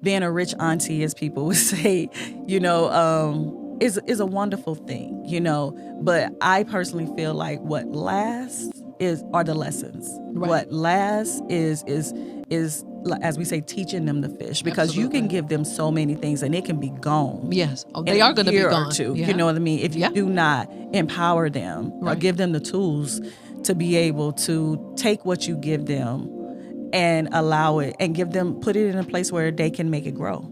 being a rich auntie, as people would say, is a wonderful thing, But I personally feel like what lasts are the lessons. Right. What lasts is as we say, teaching them to fish, because you Absolutely. can give them so many things and it can be gone. Yes. Oh, in they a are going to be year or gone. two. Yeah. You know what I mean? If you Yeah. do not empower them or Right. give them the tools to be able to take what you give them and allow it and put it in a place where they can make it grow.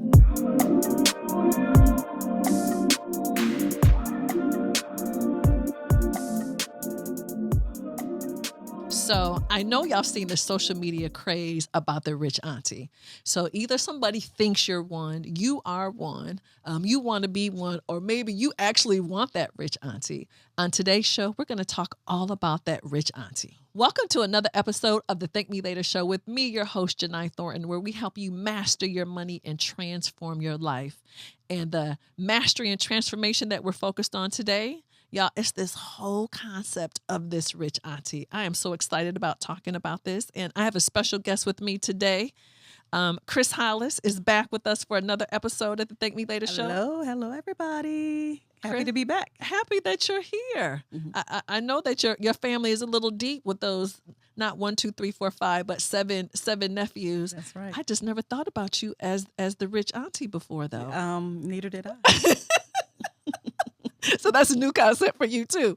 So I know y'all seen the social media craze about the rich auntie. So either somebody thinks you're one, you are one, you want to be one, or maybe you actually want that rich auntie. On today's show, we're going to talk all about that rich auntie. Welcome to another episode of the Thank Me Later Show with me, your host, Jini Thornton, where we help you master your money and transform your life. And the mastery and transformation that we're focused on today, y'all, it's this whole concept of this rich auntie. I am so excited about talking about this. And I have a special guest with me today. Chris Hollis is back with us for another episode of the Thank Me Later Show. Hello, everybody. Happy Chris, to be back. Happy that you're here. Mm-hmm. I know that your family is a little deep with those, not 1, 2, 3, 4, 5, but seven nephews. That's right. I just never thought about you as the rich auntie before, though. Neither did I. So that's a new concept for you too.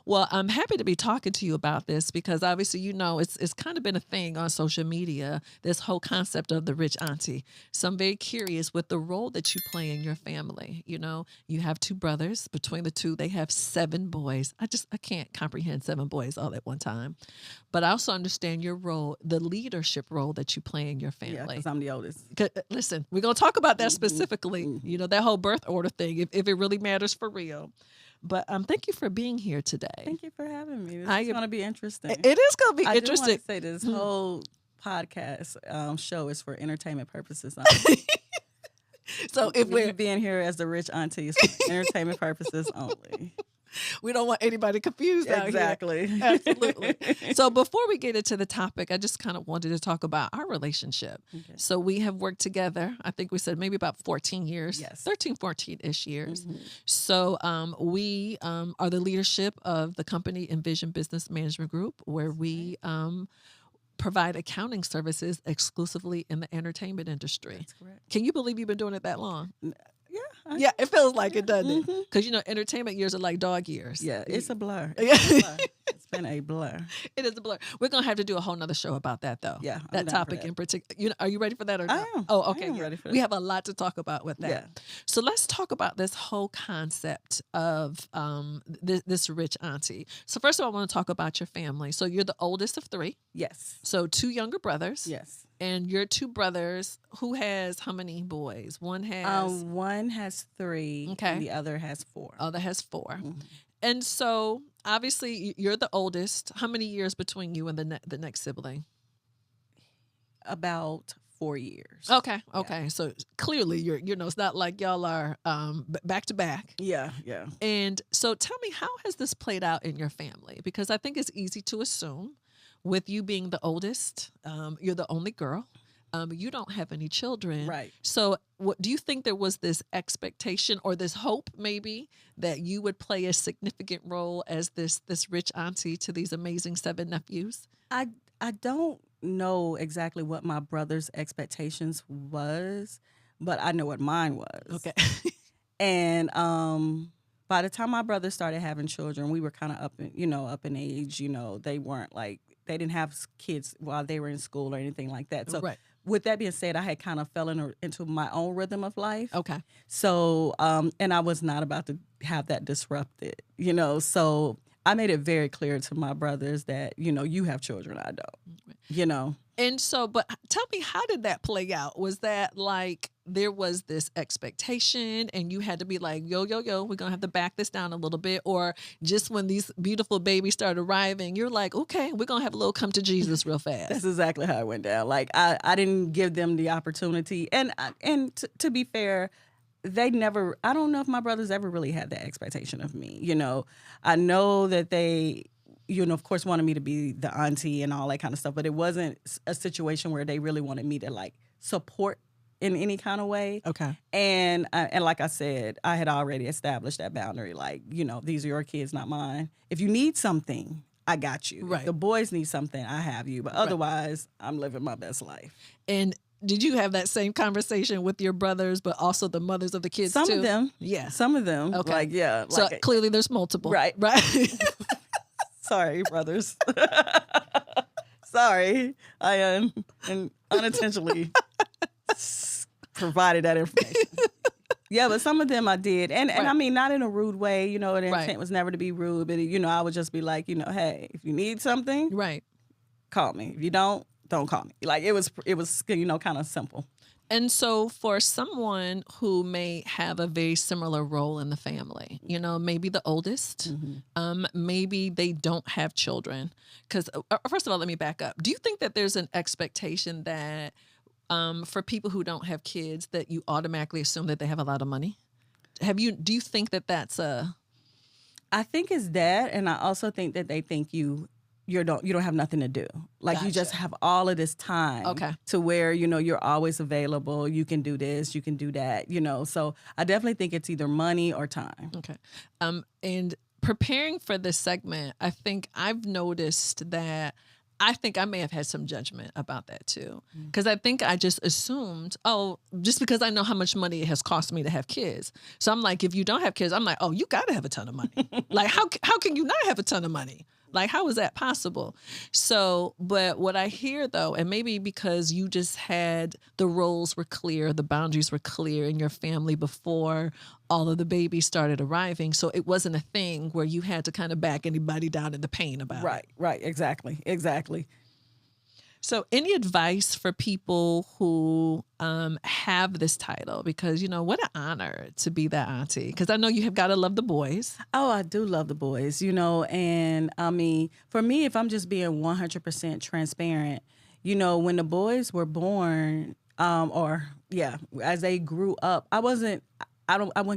Well, I'm happy to be talking to you about this because obviously, it's kind of been a thing on social media, this whole concept of the rich auntie. So I'm very curious with the role that you play in your family. You have 2 brothers. Between the 2, they have 7 boys. I can't comprehend 7 boys all at one time. But I also understand your role, the leadership role that you play in your family. Yeah, because I'm the oldest. Listen, we're going to talk about that specifically, that whole birth order thing, if it really matters for real. But thank you for being here today. Thank you for having me. This is going to be interesting. It is going to be interesting. I do want to say this whole podcast show is for entertainment purposes. So if we're being here as the rich auntie is for entertainment purposes only. We don't want anybody confused out here. Exactly. Absolutely. So before we get into the topic, I just kind of wanted to talk about our relationship. Okay. So we have worked together, I think we said maybe about 14 years. Yes. 13, 14-ish years. Mm-hmm. So we are the leadership of the company Envision Business Management Group, where we provide accounting services exclusively in the entertainment industry. That's correct. Can you believe you've been doing it that long? Yeah, it feels like it, doesn't it? Because, entertainment years are like dog years. Yeah, it's a blur. It's been a blur. It is a blur. We're going to have to do a whole nother show about that, though. Yeah. That topic in particular. Are you ready for that or not? I am. Oh, okay. I am ready for that. We have a lot to talk about with that. Yeah. So let's talk about this whole concept of this rich auntie. So first of all, I want to talk about your family. So you're the oldest of 3. Yes. So 2 younger brothers. Yes. And your 2 brothers, who has how many boys? One has 3. Okay. And the other has 4. Other has 4. Mm-hmm. And so obviously you're the oldest. How many years between you and the next sibling? About 4 years. Okay. Yeah. So clearly you're it's not like y'all are back to back. Yeah. And so tell me, how has this played out in your family? Because I think it's easy to assume, with you being the oldest, you're the only girl. You don't have any children. Right. So what do you think there was this expectation or this hope maybe that you would play a significant role as this rich auntie to these amazing 7 nephews? I don't know exactly what my brother's expectations was, but I know what mine was. Okay. And by the time my brother started having children, we were kind of up in age. They didn't have kids while they were in school or anything like that. So right. With that being said, I had kind of fell into my own rhythm of life. Okay. So, and I was not about to have that disrupted, so I made it very clear to my brothers that, you have children, I don't, And so, but tell me, how did that play out? Was that like there was this expectation and you had to be like, yo, we're going to have to back this down a little bit? Or just when these beautiful babies started arriving, you're like, okay, we're going to have a little come to Jesus real fast? That's exactly how it went down. Like, I didn't give them the opportunity. And to be fair, I don't know if my brothers ever really had that expectation of me. I know that they, of course, wanted me to be the auntie and all that kind of stuff, but it wasn't a situation where they really wanted me to like support in any kind of way. Okay. And like I said, I had already established that boundary. Like, these are your kids, not mine. If you need something, I got you. Right. If the boys need something, I have you. But otherwise, I'm living my best life. And did you have that same conversation with your brothers, but also the mothers of the kids Some too? of them. Yeah. Some of them. Okay. Like, yeah. So like, clearly there's multiple. Right. Right. Sorry, brothers. Sorry. I unintentionally provided that information. Yeah, but some of them I did. And I mean, not in a rude way, the intent was never to be rude, but I would just be like, hey, if you need something, call me. If you don't call me. Like it was kind of simple. And so for someone who may have a very similar role in the family, maybe the oldest, maybe they don't have children. Because first of all, let me back up. Do you think that there's an expectation that for people who don't have kids that you automatically assume that they have a lot of money? Do you think that that's I think it's that, and I also think that they think you don't have nothing to do. Like you just have all of this time to where, you're always available. You can do this, you can do that, So I definitely think it's either money or time. Okay. And preparing for this segment, I think I've noticed that I think I may have had some judgment about that too. Because I think I just assumed, just because I know how much money it has cost me to have kids. So I'm like, if you don't have kids, I'm like, you got to have a ton of money. Like, how can you not have a ton of money? Like, how is that possible? So, but what I hear though, and maybe because you just had the roles were clear, the boundaries were clear in your family before all of the babies started arriving. So it wasn't a thing where you had to kind of back anybody down in the pain about it. Right. Exactly. So any advice for people who have this title? Because, what an honor to be that auntie. Because I know you have got to love the boys. Oh, I do love the boys, and I mean, for me, if I'm just being 100% transparent, when the boys were born, as they grew up, I wouldn't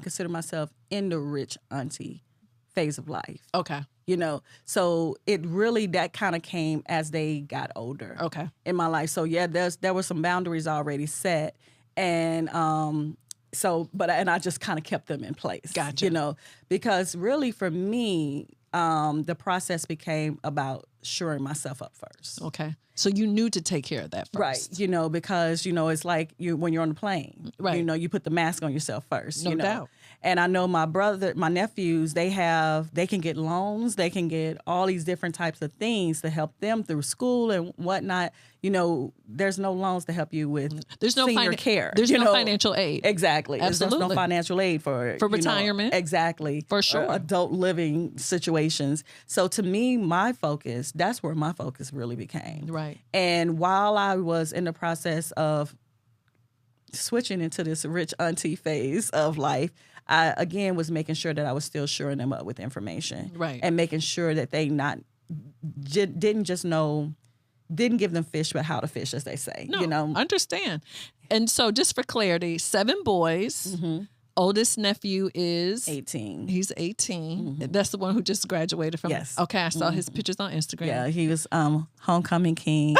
consider myself in the rich auntie phase of life. Okay. So it really, that kind of came as they got older. Okay. In my life. So yeah, there were some boundaries already set. And and I just kind of kept them in place. Gotcha. Because really for me, the process became about shoring myself up first. Okay. So you knew to take care of that first. Right. Because, it's like when you're on the plane. Right. You put the mask on yourself first. No doubt. And I know my nephews, they can get loans, they can get all these different types of things to help them through school and whatnot. There's no loans to help you with senior care. There's no financial aid. Exactly. Absolutely. There's no financial aid for retirement. Exactly. For sure. Adult living situations. So to me, that's where my focus really became. Right. And while I was in the process of switching into this rich auntie phase of life, I, again, was making sure that I was still shoring them up with information. Right. And making sure that they didn't give them fish, but how to fish, as they say. No, understand. And so just for clarity, 7 boys. Mm-hmm. Oldest nephew is 18. He's 18. Mm-hmm. That's the one who just graduated from. Yes. Okay, I saw his pictures on Instagram. Yeah, he was homecoming king.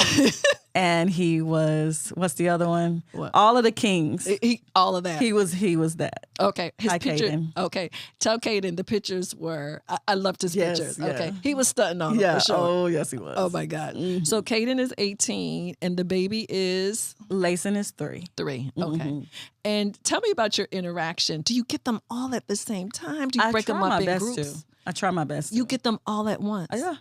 And he was, what's the other one? What? All of the kings. All of that. He was that. Okay. His picture. Caden. Okay. Tell Caden the pictures were, I loved his pictures. Yeah. Okay. He was stunting on them Yeah. for sure. Oh, yes, he was. Oh, my God. Mm-hmm. So Caden is 18 and the baby is? Layson is 3. 3. Okay. Mm-hmm. And tell me about your interaction. Do you get them all at the same time? Do you break them up in groups? I try my best to. You get them all at once? Yeah.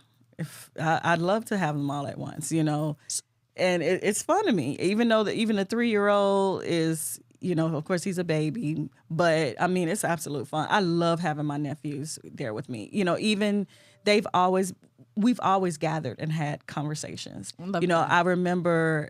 I'd love to have them all at once, And it's fun to me, even though even the 3-year-old is, of course he's a baby, but I mean, it's absolute fun. I love having my nephews there with me. Even we've always gathered and had conversations. I remember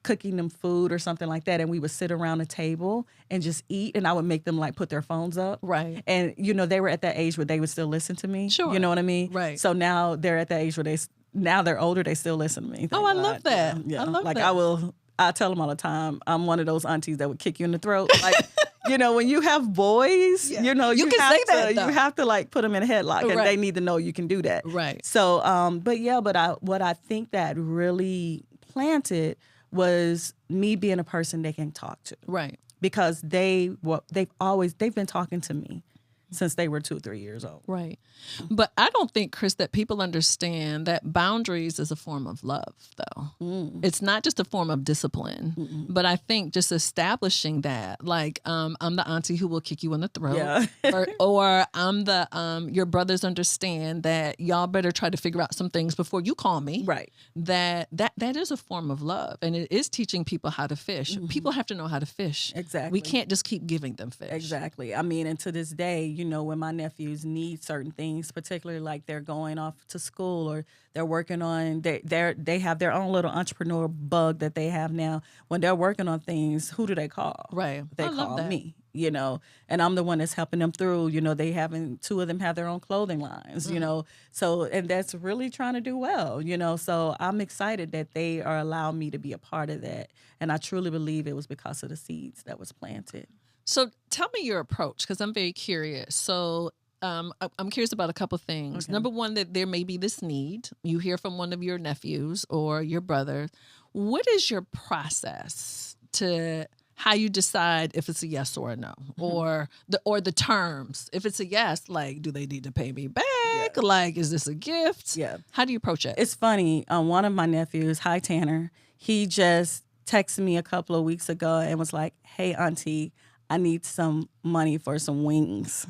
cooking them food or something like that, and we would sit around a table and just eat, and I would make them like put their phones up. Right. And, they were at that age where they would still listen to me. Sure. You know what I mean? Right. So now they're at that age where now they're older, they still listen to me. Oh, I love that. Yeah. I love that. I tell them all the time, I'm one of those aunties that would kick you in the throat. Like, when you have boys, yeah. you can have say that, though. You have to like put them in a headlock, and they need to know you can do that. Right. So, what I think that really planted was me being a person they can talk to. Right. Because they've been talking to me since they were 2 or 3 years old. Right. But I don't think, Chris, that people understand that boundaries is a form of love, though. It's not just a form of discipline, but I think just establishing that, like, I'm the auntie who will kick you in the throat, Yeah. or I'm the, your brothers understand that y'all better try to figure out some things before you call me. Right. That is a form of love, and it is teaching people how to fish. People have to know how to fish. Exactly. We can't just keep giving them fish. Exactly. I mean, and to this day, you know, when my nephews need certain things, particularly like they're going off to school or they're working on, they have their own little entrepreneur bug that they have now. When they're working on things, who do they call? Right. They I love call that. me, you know, and I'm the one that's helping them through. You know, two of them have their own clothing lines, you know, so, and that's really trying to do well, you know, so I'm excited that they are allowing me to be a part of that. And I truly believe it was because of the seeds that was planted. So tell me your approach, because I'm very curious. So I'm curious about a couple things. Okay. Number one, that there may be this need. You hear from one of your nephews or your brother. What is your process to how you decide if it's a yes or a no, or the terms? If it's a yes, like, do they need to pay me back? Yeah. Like, is this a gift? Yeah. How do you approach it? It's funny. One of my nephews, hi Tanner, he just texted me a couple of weeks ago and was like, "Hey Auntie, I need some money for some wings."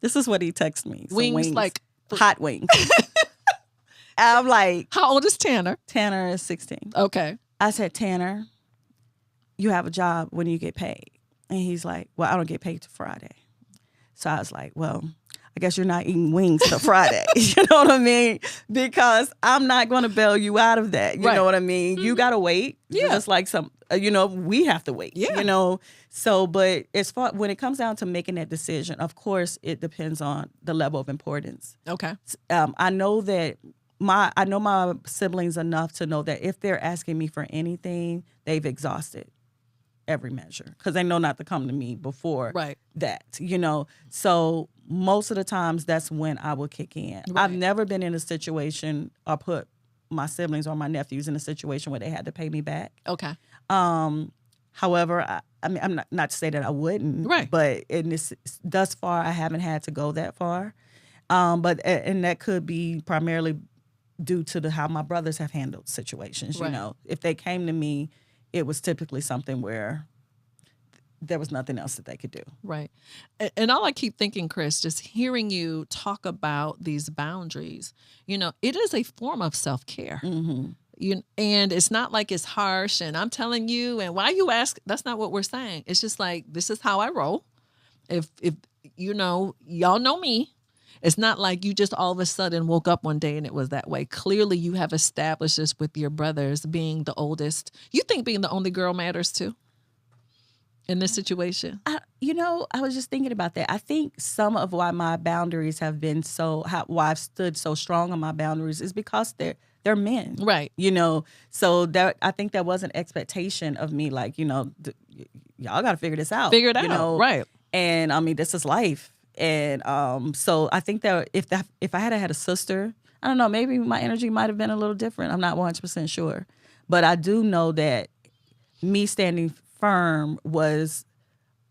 This is what he texted me. Some Wings, like hot wings. I'm like, how old is Tanner? Tanner is 16. Okay. I said, Tanner, you have a job when you get paid. And he's like, well, I don't get paid till Friday. So I was like, well, I guess you're not eating wings till Friday. You know what I mean? Because I'm not going to bail you out of that. You know what I mean? You got to wait. Yeah. Just like we have to wait. Yeah. You know? So, but as far, when it comes down to making that decision, of course, it depends on the level of importance. Okay. I know that my siblings enough to know that if they're asking me for anything, they've exhausted every measure because they know not to come to me before that, you know. So most of the times that's when I will kick in. Right. I've never been in a situation or put my siblings or my nephews in a situation where they had to pay me back. Okay. However, I mean, I'm not to say that I wouldn't, right? But thus far, I haven't had to go that far. But that could be primarily due to how my brothers have handled situations. You know, if they came to me, it was typically something where there was nothing else that they could do. Right. And all I keep thinking, Chris, just hearing you talk about these boundaries, you know, it is a form of self-care. Mm-hmm. And it's not like it's harsh and I'm telling you, and why you ask, that's not what we're saying. It's just like, this is how I roll. If you know, y'all know me. It's not like you just all of a sudden woke up one day and it was that way. Clearly you have established this with your brothers being the oldest. You think being the only girl matters too in this situation? I was just thinking about that. I think some of why my boundaries have been why I've stood so strong on my boundaries is because they're men. Right. You know, so I think there was an expectation of me, like, you know, y'all got to figure this out. Figure it out. You know? Right. And I mean, this is life. And so I think that if I had a sister, I don't know, maybe my energy might have been a little different. I'm not 100% sure. But I do know that me standing firm was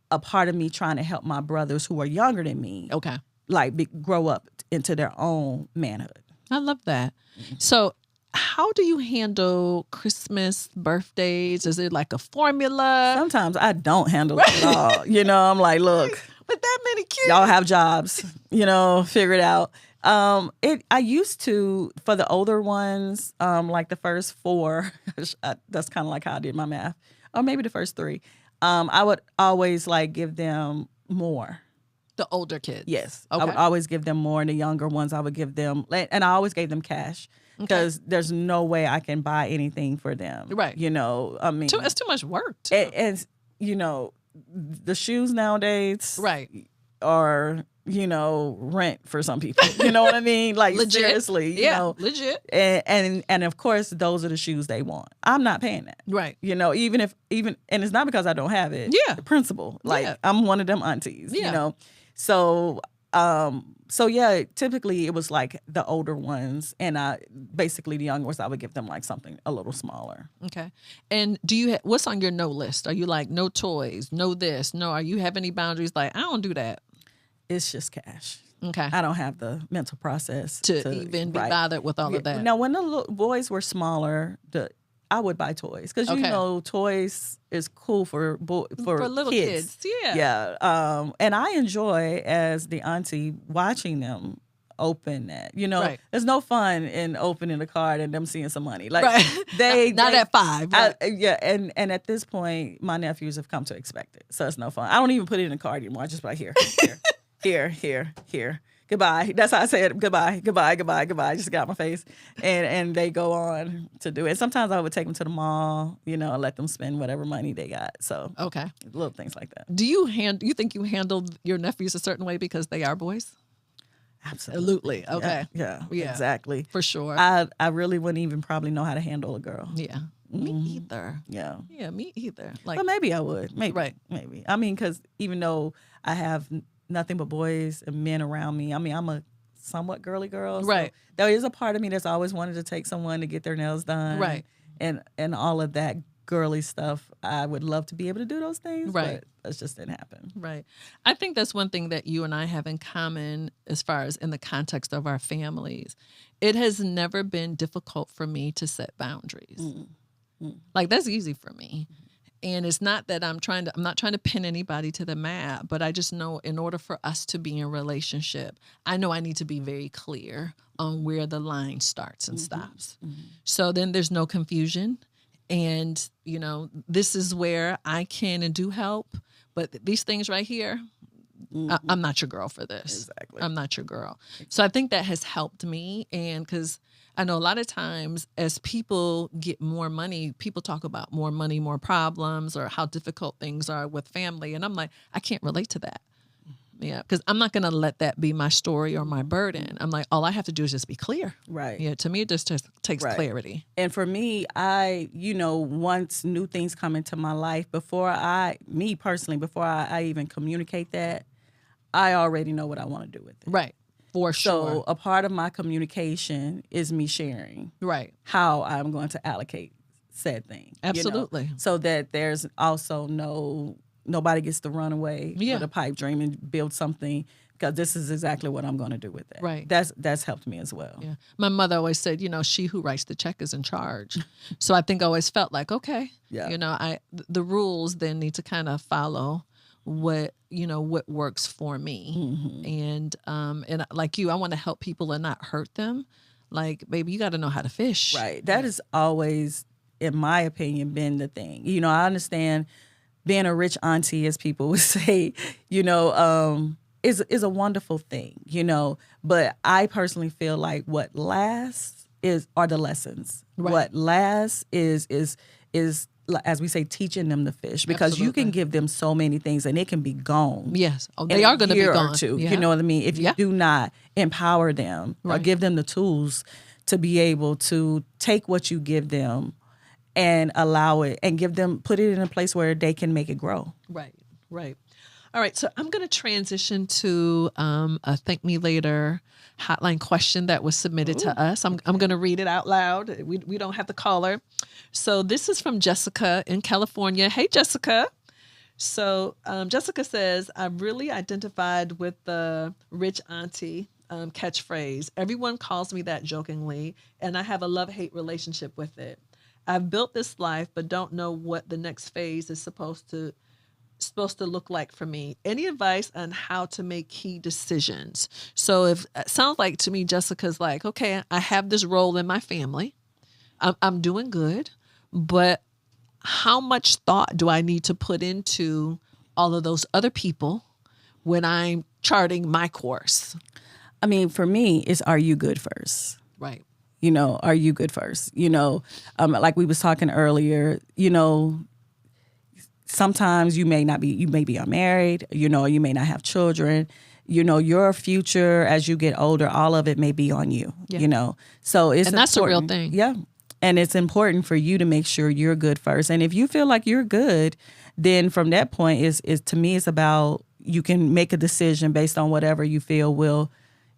a part of me trying to help my brothers who are younger than me. Okay. Like grow up into their own manhood. I love that. So how do you handle Christmas, birthdays? Is it like a formula? Sometimes I don't handle it at all. You know, I'm like, look. With that many kids. Y'all have jobs, you know, figure it out. I used to, for the older ones, like the first 4, that's kind of like how I did my math, or maybe the first 3, I would always like give them more. The older kids? Yes. Okay. I would always give them more. And the younger ones, I would give them, and I always gave them cash because there's no way I can buy anything for them. Right. You know, I mean. It's too much work. Too. And, you know, the shoes nowadays are, you know, rent for some people. You know what I mean? Like, legit. Seriously. You know? Legit. And of course, those are the shoes they want. I'm not paying that. Right. You know, even, and it's not because I don't have it. Yeah. The principle. Like, I'm one of them aunties, you know. So So yeah, typically it was like the older ones, and basically the younger ones, I would give them like something a little smaller. Okay. And do you what's on your no list? Are you like no toys, no this, no? Are you have any boundaries? Like I don't do that. It's just cash. Okay. I don't have the mental process To even be bothered with all of that. Now, when the little boys were smaller, I would buy toys because you know toys is cool for little kids. Yeah. Yeah. And I enjoy as the auntie watching them open that. You know, there's no fun in opening the card and them seeing some money. Like they not at 5. Right? And at this point, my nephews have come to expect it, so it's no fun. I don't even put it in a card anymore. I just like here. Goodbye. That's how I say it. Goodbye. I just got my face. And they go on to do it. Sometimes I would take them to the mall, you know, and let them spend whatever money they got. So little things like that. Do you think you handled your nephews a certain way because they are boys? Absolutely. Okay. Yeah, exactly. For sure. I really wouldn't even probably know how to handle a girl. Yeah. Me either. Yeah. Yeah, me either. Like, but maybe I would. Maybe. Right. Maybe. I mean, because even though I have nothing but boys and men around me. I mean, I'm a somewhat girly girl. So right. There is a part of me that's always wanted to take someone to get their nails done. Right. And all of that girly stuff. I would love to be able to do those things. Right. But it just didn't happen. Right. I think that's one thing that you and I have in common as far as in the context of our families. It has never been difficult for me to set boundaries. Mm-hmm. Like that's easy for me. And it's not that I'm not trying to pin anybody to the mat, but I just know in order for us to be in a relationship, I know I need to be very clear on where the line starts and stops. Mm-hmm. So then there's no confusion. And, you know, this is where I can and do help. But these things right here, I'm not your girl for this. Exactly. I'm not your girl. So I think that has helped me. And because I know a lot of times as people get more money, people talk about more money, more problems, or how difficult things are with family. And I'm like, I can't relate to that. Yeah, because I'm not going to let that be my story or my burden. I'm like, all I have to do is just be clear. Right. Yeah, to me, it just takes clarity. And for me, once new things come into my life, before I even communicate that, I already know what I want to do with it. Right. For sure. So a part of my communication is me sharing how I'm going to allocate said thing. Absolutely. You know? So that there's also nobody gets to run away with a pipe dream and build something because this is exactly what I'm going to do with it. Right. That's helped me as well. Yeah. My mother always said, she who writes the check is in charge. So I think I always felt like, okay, the rules then need to kind of follow what works for me. Mm-hmm. And like you, I want to help people and not hurt them. Like, baby, you got to know how to fish. Right. That is always, in my opinion, been the thing. I understand being a rich auntie, as people would say, is a wonderful thing, But I personally feel like what lasts are the lessons. Right. What lasts is as we say, teaching them to fish, because you can give them so many things and it can be gone. Yes, they are going to be gone. You know what I mean? If you do not empower them or give them the tools to be able to take what you give them and allow it and put it in a place where they can make it grow. Right. All right, so I'm going to transition to a Thank Me Later hotline question that was submitted to us. I'm going to read it out loud. We don't have the caller. So this is from Jessica in California. Hey, Jessica. So Jessica says, I've really identified with the rich auntie catchphrase. Everyone calls me that jokingly, and I have a love-hate relationship with it. I've built this life, but don't know what the next phase is supposed to look like for me. Any advice on how to make key decisions? So if it sounds like to me, Jessica's like, okay, I have this role in my family. I'm doing good, but how much thought do I need to put into all of those other people when I'm charting my course? I mean, for me, it's, are you good first? Right. Are you good first? Like we was talking earlier, sometimes you may be unmarried, you may not have children, your future as you get older, all of it may be on you, So it's important. That's a real thing. Yeah. And it's important for you to make sure you're good first. And if you feel like you're good, then from that point is to me, it's about, you can make a decision based on whatever you feel will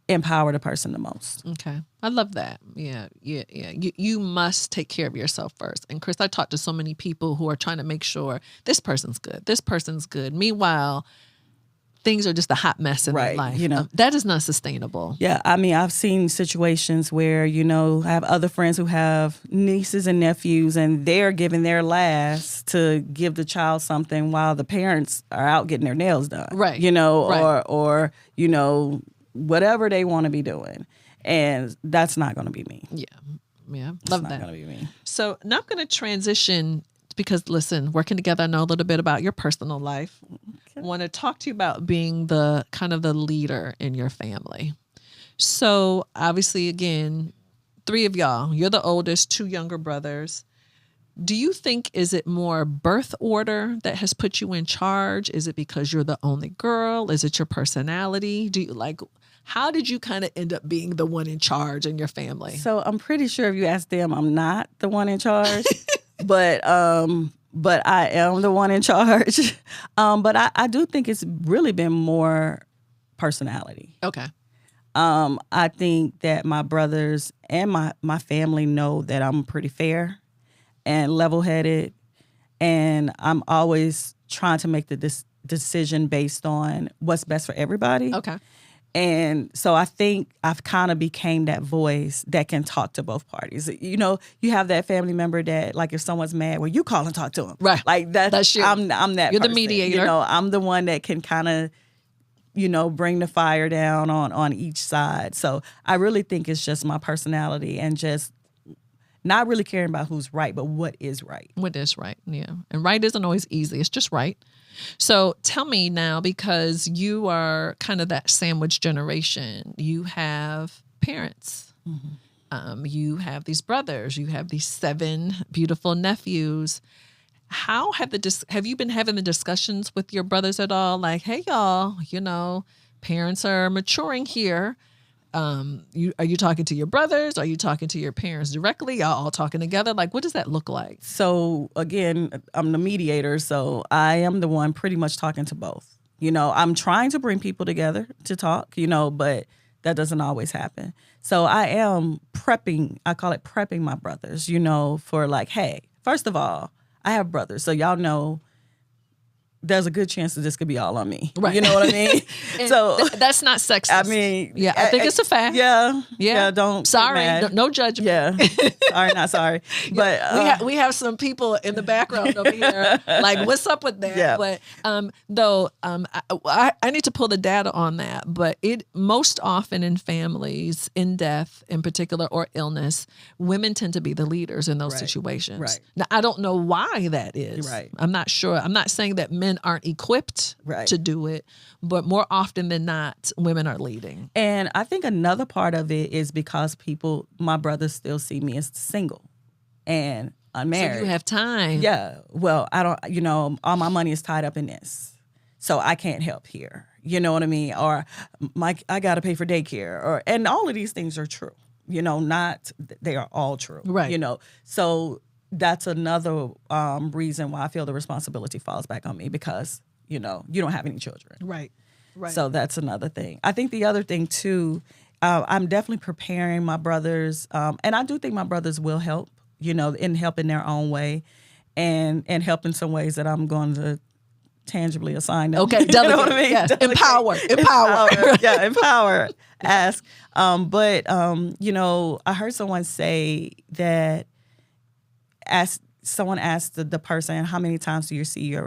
empower the person the most. Okay. I love that. Yeah. You must take care of yourself first. And Chris, I talk to so many people who are trying to make sure this person's good. This person's good. Meanwhile, things are just a hot mess in their life. That is not sustainable. Yeah. I mean, I've seen situations where, I have other friends who have nieces and nephews and they're giving their last to give the child something while the parents are out getting their nails done. Right. Right. Or whatever they want to be doing. And that's not going to be me. Yeah. Love it's that. not going to be me. So now I'm going to transition because, listen, working together, I know a little bit about your personal life. I want to talk to you about being the kind of the leader in your family. So obviously, again, 3 of y'all, you're the oldest, 2 younger brothers. Do you think, is it more birth order that has put you in charge? Is it because you're the only girl? Is it your personality? How did you kind of end up being the one in charge in your family? So I'm pretty sure if you ask them, I'm not the one in charge, but I am the one in charge. But I do think it's really been more personality. Okay. I think that my brothers and my family know that I'm pretty fair and level-headed, and I'm always trying to make the decision based on what's best for everybody. Okay. And so I think I've kind of became that voice that can talk to both parties. You have that family member that, like, if someone's mad, well, you call and talk to them. Right. Like that's you. I'm that You're person. the mediator. I'm the one that can kind of, bring the fire down on each side. So I really think it's just my personality and just not really caring about who's right, but what is right. What is right, yeah. And right isn't always easy. It's just right. So tell me now, because you are kind of that sandwich generation, you have parents, you have these brothers, you have these 7 beautiful nephews. How have you been having the discussions with your brothers at all? Like, hey, y'all, parents are maturing here. Are you talking to your brothers? Are you talking to your parents directly? Y'all all talking together? Like, what does that look like? So again, I'm the mediator, so I am the one pretty much talking to both. I'm trying to bring people together to talk, but that doesn't always happen. So I am prepping, I call it prepping my brothers, for like, hey, first of all, I have brothers, so y'all know there's a good chance that this could be all on me. Right. You know what I mean? So that's not sexist. I mean, yeah, I think it's a fact. Yeah. Don't. Sorry. No judgment. Yeah. Sorry, not sorry. But we have some people in the background over here. Like, what's up with that? Yeah. But I need to pull the data on that. But it most often in families, in death in particular, or illness, women tend to be the leaders in those situations. Right. Now, I don't know why that is. Right. I'm not sure. I'm not saying that men aren't equipped to do it, but more often than not, women are leading. And I think another part of it is because my brothers still see me as single and unmarried. So you have time. Yeah. Well, I don't, all my money is tied up in this, so I can't help here. You know what I mean? Or I got to pay for daycare, and all of these things are true. They are all true. Right. So that's another reason why I feel the responsibility falls back on me, because, you don't have any children. Right. So that's another thing. I think the other thing, too, I'm definitely preparing my brothers. And I do think my brothers will help, in helping their own way and help in some ways that I'm going to tangibly assign them. Okay, delegate. You know what I mean? Yes. Empower. Yeah, empower. Ask. But I heard someone say that someone asked the person, how many times do you see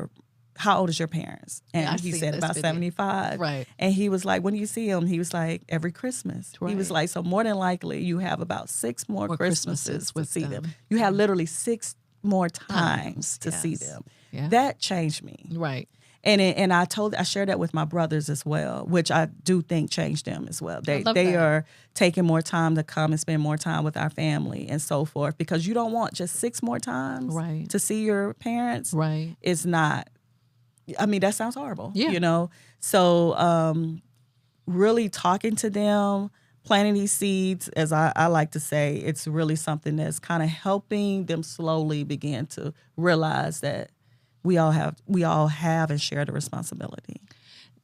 how old is your parents? And he said about 75. Right. And he was like, when do you see them? He was like, every Christmas. Right. He was like, so more than likely you have about 6 more Christmases to see them. You have literally 6 more times to see them. Yeah. That changed me. Right. And I shared that with my brothers as well, which I do think changed them as well. They are taking more time to come and spend more time with our family and so forth, because you don't want just 6 more times to see your parents. Right. It's not, I mean, that sounds horrible. Yeah. So really talking to them, planting these seeds, as I like to say, it's really something that's kind of helping them slowly begin to realize that we all have and share the responsibility.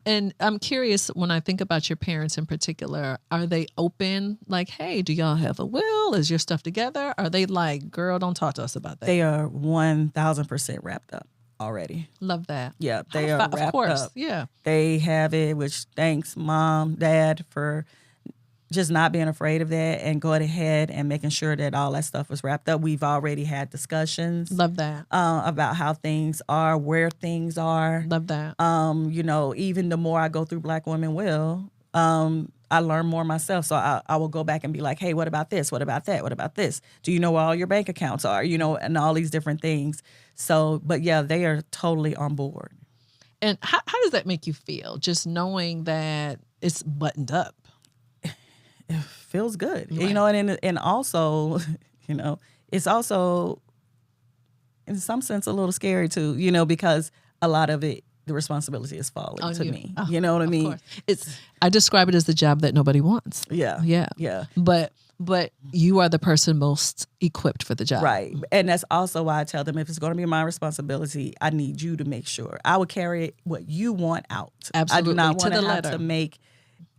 And I'm curious, when I think about your parents in particular, are they open? Like, hey, do y'all have a will? Is your stuff together? Are they like, girl, don't talk to us about that? They are 1,000% wrapped up already. Love that. Yeah, they are wrapped of course. up. Yeah. They have it, which thanks Mom, Dad for just not being afraid of that and going ahead and making sure that all that stuff was wrapped up. We've already had discussions. Love that. About how things are, where things are. Love that. You know, even the more I go through Black Women Will, I learn more myself. So I will go back and be like, hey, what about this? What about that? What about this? Do you know where all your bank accounts are? You know, and all these different things. So, but yeah, they are totally on board. And how does that make you feel? Just knowing that it's buttoned up. It feels good, Right. you know, and also, you know, it's also in some sense a little scary too, you know, because a lot of it, the responsibility is falling On to you. me. Oh, You know what I of mean? course. I describe it as the job that nobody wants. Yeah. Yeah. Yeah. But you are the person most equipped for the job. Right. And that's also why I tell them if it's going to be my responsibility, I need you to make sure. I will carry what you want out. Absolutely. I do not To want the to have letter. to make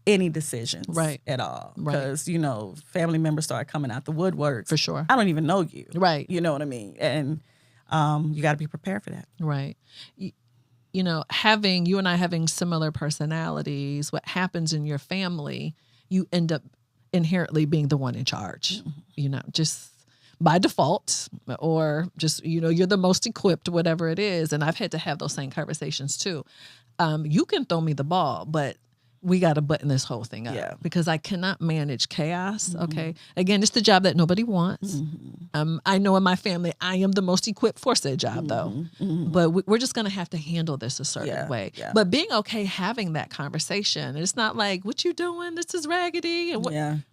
any decisions Right. at all. Right. Because, you know, family members start coming out the woodworks. For sure. I don't even know you. Right. You know what I mean? And you got to be prepared for that. Right. You know, you and I having similar personalities, what happens in your family, you end up inherently being the one in charge, you know, just by default, or just, you know, you're the most equipped, whatever it is. And I've had to have those same conversations too. You can throw me the ball, but we got to button this whole thing up. Yeah. Because I cannot manage chaos. Okay. Again, it's the job that nobody wants. I know in my family, I am the most equipped for said job though, but we're just going to have to handle this a certain way. Yeah. But being okay having that conversation, it's not like, what you doing? This is raggedy. And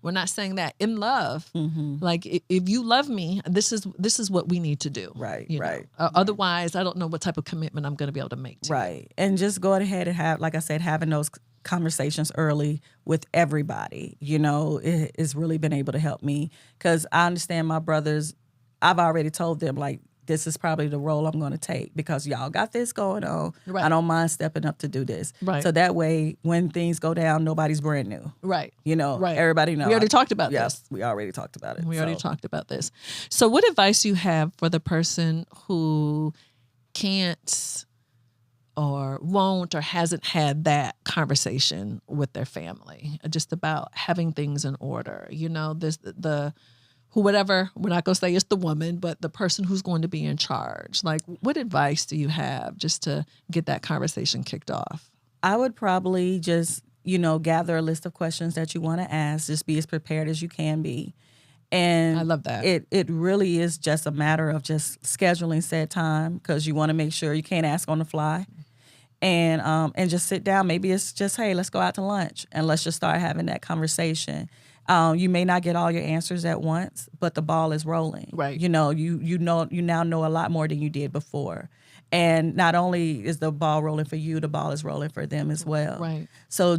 we're not saying that. In love, like if you love me, this is what we need to do. Right. You know? Right. Otherwise, I don't know what type of commitment I'm going to be able to make to you. Right. And just go ahead and have, like I said, having those conversations early with everybody, you know, it has really been able to help me because I understand my brothers. I've already told them, like, this is probably the role I'm going to take because y'all got this going on. Right. I don't mind stepping up to do this. Right. So that way, when things go down, nobody's brand new. Right. You know, Right. everybody knows. We already talked about Yes, this. we already talked about it. We already talked about this. So what advice you have for the person who can't or won't or hasn't had that conversation with their family just about having things in order? You know, whatever, we're not going to say it's the woman, but the person who's going to be in charge. Like, what advice do you have just to get that conversation kicked off? I would probably just, you know, gather a list of questions that you want to ask. Just be as prepared as you can be. And I love that. It really is just a matter of just scheduling said time because you want to make sure you can't ask on the fly. And just sit down. Maybe it's just, hey, let's go out to lunch and let's just start having that conversation. You may not get all your answers at once, but the ball is rolling. Right. You know, you now know a lot more than you did before. And not only is the ball rolling for you, the ball is rolling for them as well. Right. So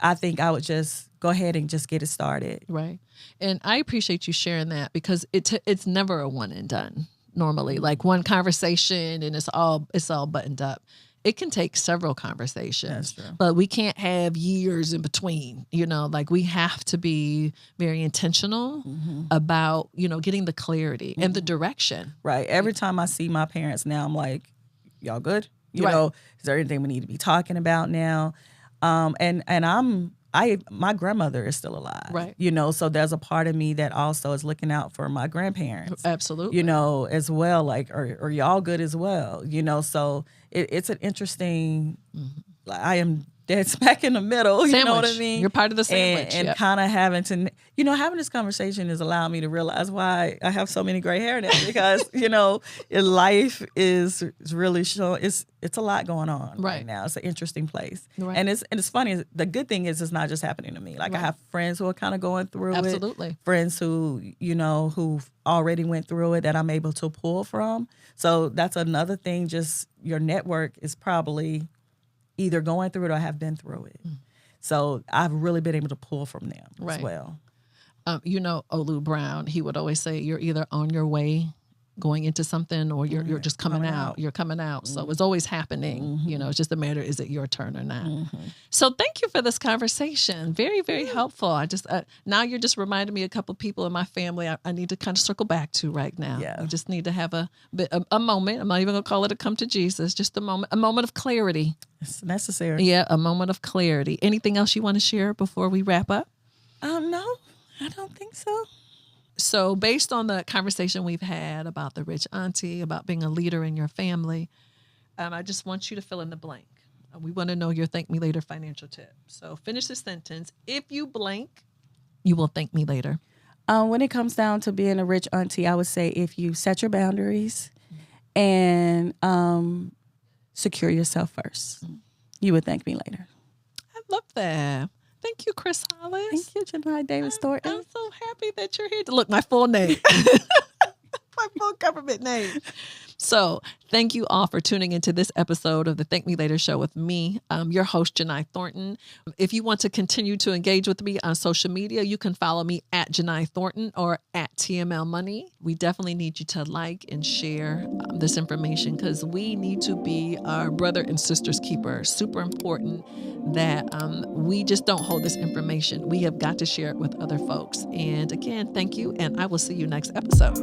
I think I would just go ahead and just get it started. Right. And I appreciate you sharing that because it's never a one and done normally. Like one conversation and it's all buttoned up. It can take several conversations, That's true. but we can't have years in between, you know, like we have to be very intentional about, you know, getting the clarity and the direction. Right. Every time I see my parents now, I'm like, y'all good? You Right. know, is there anything we need to be talking about now? And my grandmother is still alive. Right. You know, so there's a part of me that also is looking out for my grandparents. Absolutely. You know, as well, like, are y'all good as well? You know, so it's an interesting, like, I am dead smack in the middle. You know what I Sandwich. mean? You're part of the sandwich. And Yep. kind of having to, you know, having this conversation has allowed me to realize why I have so many gray hair now because, you know, life is really showing, it's a lot going on right now. It's an interesting place. Right. And it's funny. The good thing is it's not just happening to me. Like I have friends who are kind of going through Absolutely. it. Friends who, you know, who've already went through it that I'm able to pull from. So that's another thing. Just your network is probably either going through it or have been through it. So I've really been able to pull from them as well. You know, Olu Brown, he would always say, you're either on your way going into something, or you're just coming Coming out. out. You're coming out. So it's always happening. You know, it's just a matter, is it your turn or not? So thank you for this conversation. Very, very helpful. I just, now you're just reminding me a couple people in my family I need to kind of circle back to right now. Yeah. We just need to have a moment. I'm not even going to call it a come to Jesus, just a moment of clarity. It's necessary. Yeah, a moment of clarity. Anything else you want to share before we wrap up? No, I don't think so. So based on the conversation we've had about the rich auntie, about being a leader in your family, I just want you to fill in the blank. We want to know your thank me later financial tip. So finish the sentence. If you blank, you will thank me later. When it comes down to being a rich auntie, I would say if you set your boundaries and secure yourself first, you would thank me later. I love that. Thank you, Chris Hollis. Thank you, Jini Davis Thornton. I'm so happy that you're here to look my full name. My full government name. So thank you all for tuning into this episode of the Thank Me Later show with me, your host, Jini Thornton. If you want to continue to engage with me on social media, you can follow me at Jini Thornton or at TML Money. We definitely need you to like and share this information, because we need to be our brother and sister's keeper. Super important that we just don't hold this information. We have got to share it with other folks. And again, thank you, and I will see you next episode.